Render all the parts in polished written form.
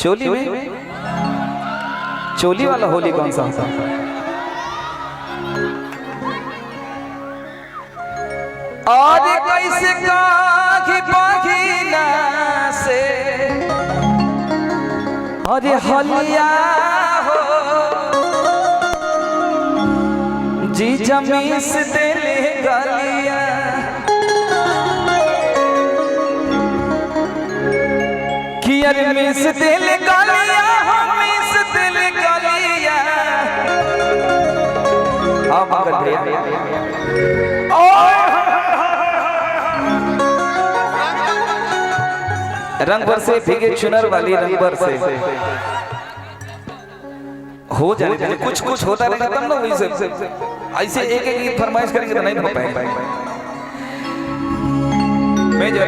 चोली में चोली वाला होली कौन सा होता है? और कैसे कागी बगिना से अरे हलिया हो जी जमीस दिले गलिया कि अरे मिस दिल गलिया हो मिस दिल गलिया आप कर दिया रंग भर से भीगे चुनर वाली रंग भर से हो जाने कुछ कुछ होता रहेगा तब ना वही से ऐसे एक एक गीत फरमाइश करेंगे तो नहीं हो पाएगा। मैं जो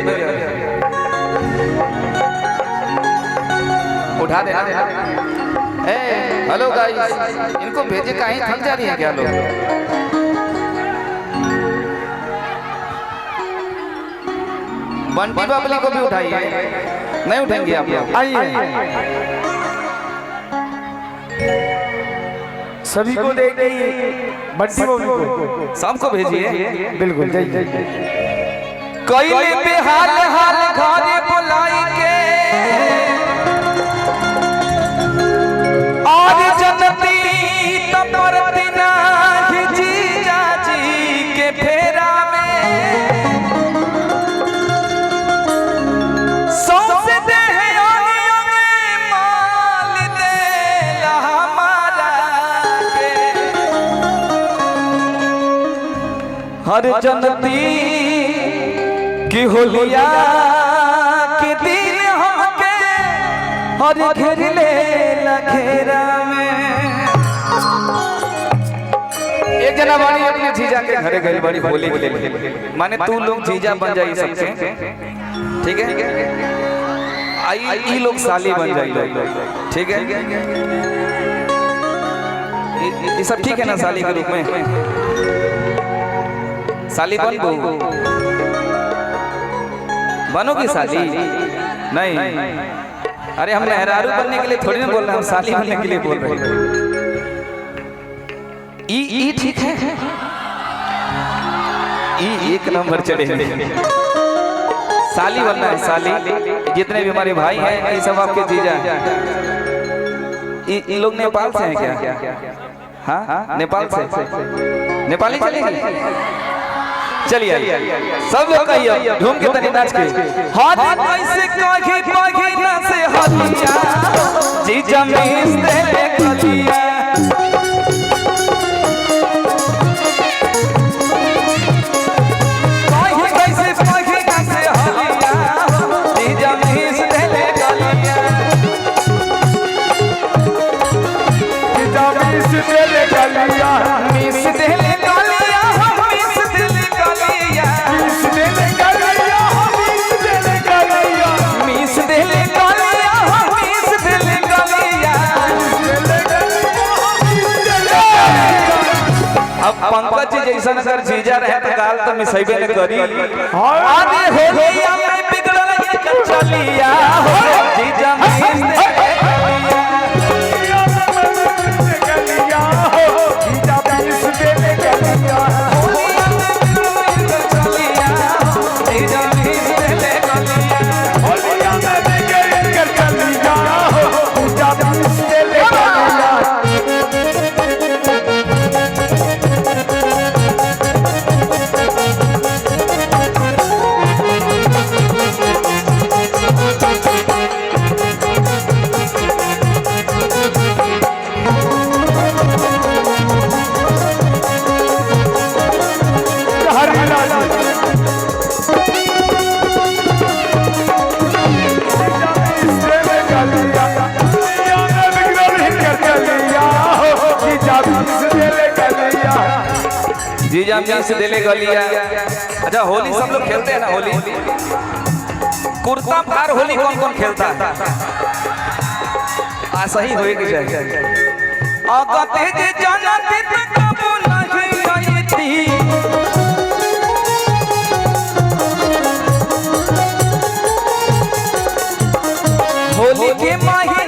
उठा दे हेलो गाइस इनको भेजे कहीं थक जा रही है क्या लोग? बंटी बाबली को भी उठाइए, नहीं उठाएंगे आप लोग? आइए सभी को देंगे बंटी बाबली को सबको भेजिए। बिल्कुल जाइए। कोई बेहाल हाल घरे बुलाई के और जनती तमरती ना जीजा जी के फेरा में सौंसे दे माल दे हमारा के हर जनती की होलिया के दिन होके हर घेरले लखेरा में। एक जना बाड़ी अपने जीजा के घरे गई बड़ी होली खेले माने तू लोग जीजा बन जाई सबके, ठीक है? आई ई लोग साली बन जाई, ठीक है? ये सब ठीक है ना? साली के रूप में साली बन बनोगी साली? नहीं, अरे हम मेहरारू बनने के लिए थोड़ी ना बोल रहे, हम साली बनने के लिए बोल रहे हैं। ई ठीक है, ई एक नंबर चढ़े हैं। साली बनना है, साली। जितने भी हमारे भाई हैं ये सब आपके जीजा हैं। ये लोग नेपाल से हैं क्या? हाँ नेपाल से, नेपाली चलेगी? चलिए सब लोग कहिए झूम के तनी नाच के हाथ कैसे काहे पागिना से हलिया जी जमीन दे गलिया काहे कैसे पागिना से हलिया जी जमीन दे गलिया जी जमीन दे गलिया मिस दे पंकज जी जैसा अगर जीजा रहे तो गाल तो मिसैबे न करी। आदि होलिया में बिगड़ल ये चलिया हो जीजा मिस दे गलिया हो जीजा मिस दे गलिया होलिया में चलिया हो जीजा मिस दे गलिया होलिया में गलिया हो जीजा मिस दे गलिया। जीजा मिस दे गलिया। अच्छा होली सब लोग खेलते हैं ना? होली कुर्ता फार होली कौन कौन खेलता है? सही होएगी चाहिए। आगते जे जानती तक कबू नहीं आई थी होली के माही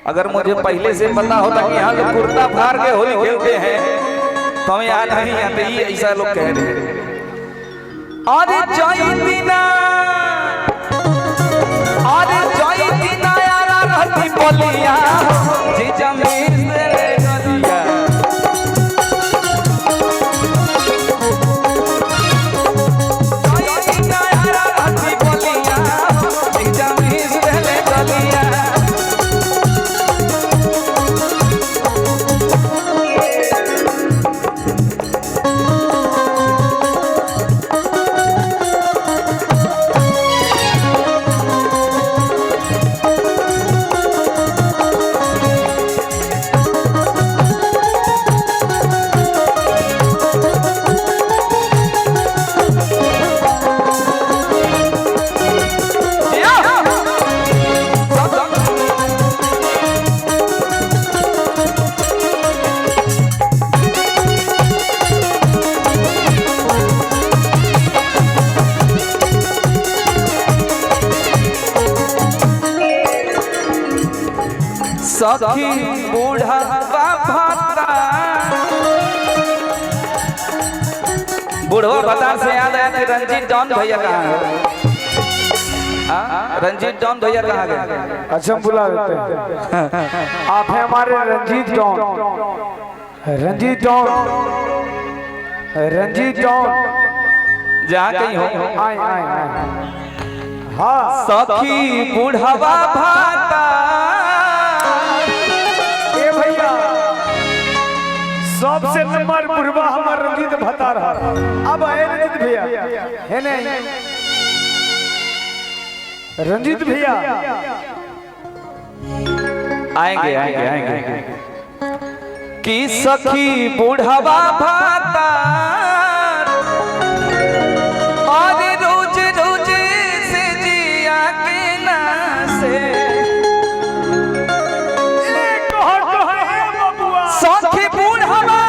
अगर मुझे पहले से पता होता कि यहाँ लोग कुर्ता फाड़ के होली खेलते हैं तो हमें आज नहीं आते। ही ऐसा लोग कह रहे हैं। अरे जय दीना, अरे जय दीना यारा रहती बोलिया जी जमीन से गलिया। जय दीना यारा रहती बोलिया जी जमीन से गलिया। सखी बूढ़ा भाता, बूढ़वा भतार से याद आया कि रंजीत डॉन भैया कहाँ है? रंजीत डॉन भैया कहाँ गए? अच्छा हम बुला लेते हैं। आप हैं हमारे Ranjit don. Ranjit don, Ranjit don जहाँ कहीं हो आए आए आए। हाँ सखी बूढ़वा भाता। ए भैया सबसे नंबर बुढ़वा हमार रंजीत भता रहा। अब है रंजीत भैया है नहीं? रंजीत भैया आएंगे आएंगे आएंगे। कि सखी बूढ़वा भाता और रोज रोज से जिया के ना से सखी बूढ़वा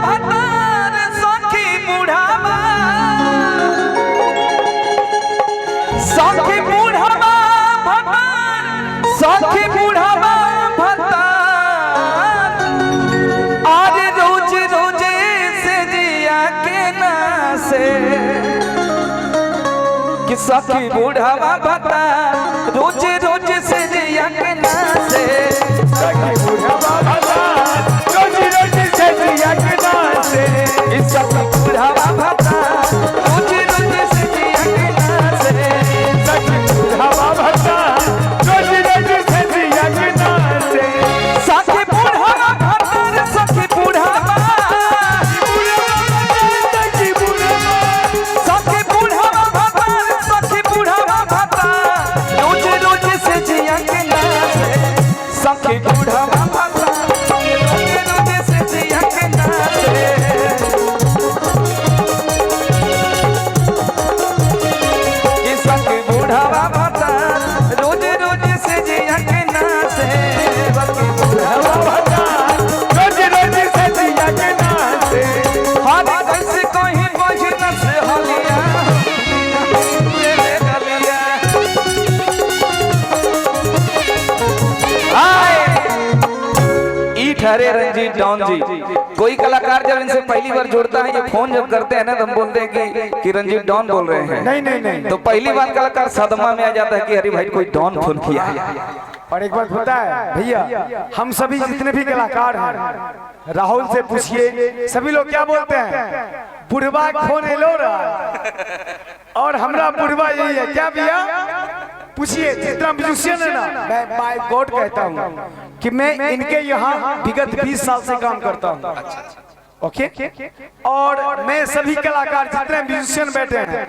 भतार, सखी बूढ़वा, सखी बूढ़वा भतार, सखी बूढ़वा भतार और रोज रोज से जिया के ना से। कि सखी बूढ़वा भतार रोज रोज से जिया के ना से। सखी बूढ़वा भतार रोज रोज से जिया के ना से। इस सखी बूढ़वा भतार रोज रोज से जिया के ना से। सखी बूढ़वा भतार रोज रोज से जिया के ना से। सखी बूढ़वा भतार, सखी बूढ़वा, सखी बूढ़वा, सखी बूढ़वा भतार, सखी बूढ़वा भतार रोज रोज से जिया के ना से। सखी बूढ़वा भतार रोज रोज से जिया के ना से। कि सखी बूढ़वा भतार रोज रोज से जिया के ना से। सखी बूढ़वा भतार रोज रोज से जिया के ना से। हर कैसे कहीं बजना से हलिया मेरे गलिया। हाय ई ठहरे रंजीत डॉन जी। कोई कलाकार जब इनसे पहली बार जुड़ता है, ये फोन जब करते हैं ना, तो हम बोलते हैं कि रंजीत डॉन बोल रहे हैं। नहीं नहीं नहीं तो पहली बार कलाकार सदमा में आ जाता है कि अरे भाई कोई डॉन फोन किया है। और एक बात पता है भैया, हम सभी जितने भी कलाकार हैं, राहुल से पूछिए, सभी लोग क्या बोलते हैं? बुढ़वा खोने लो रहा। और हमरा बुढ़वा यही है क्या भैया? पूछिए जितना म्यूजिशियन है ना, मैं बाय गॉड कहता हूँ कि मैं इनके यहाँ विगत 20 साल से काम करता हूँ। ओके, और मैं सभी कलाकार जितने म्यूजिशियन बैठे हैं,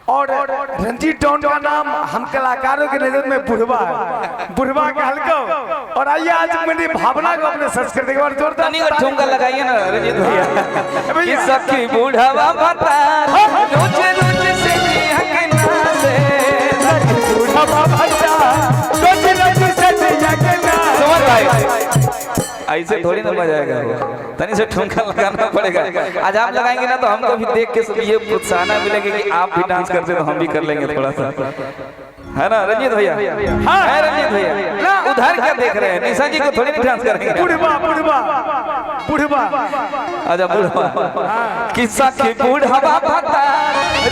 और रंजीत डॉन का नाम हम कलाकारों की नजर में बुढ़वा है, बुढ़वा का हल्का। और आइए आज मेरी भावना को अपने संस्कृति के बारे में जोड़ता तनी और ठुमका लगाइए ना रंजीत भैया। भैया। कि सखी बूढ़वा भतार रोज रोज से जिया के ना से। बुढ़वा भतार रोज रोज से जिया के ना से। सुमन भाई ऐसे थोड़ी ना बजाएगा वो, तनी से ठुमका लगाना पड़ेगा। आज आप लगाएंगे ना तो हमको भी देख के ये प्रोत्साहन मिलेगा कि आप भी डांस करते तो हम भी कर लेंगे थोड़ा सा। है ना रंजीत भैया? हाँ। है रंजीत भैया? उधर क्या देख रहे हैं? निशा जी को थोड़ी नहीं डांस करेंगे। बुढ़वा बुढ़वा बुढ़वा आजा बुढ़वा किस्सा के बुढ़वा बता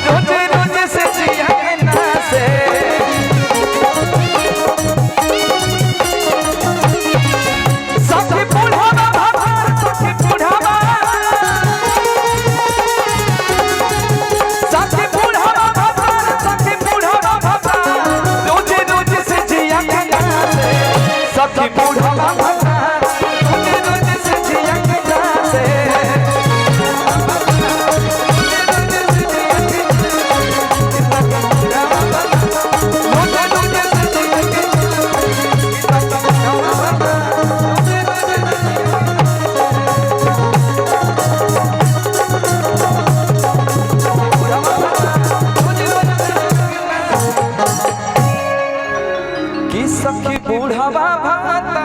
रोज रोज से जिया के ना से सबके बुढ़वा बता सबके बुढ़वा सबके बुढ़वा बता सबके बुढ़वा बता रोज रोज से जिया के ना से सबके बुढ़वा बता रोज रोज से जिया के ना से कि सखी बूढ़वा भाता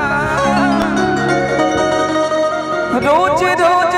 रोज रोज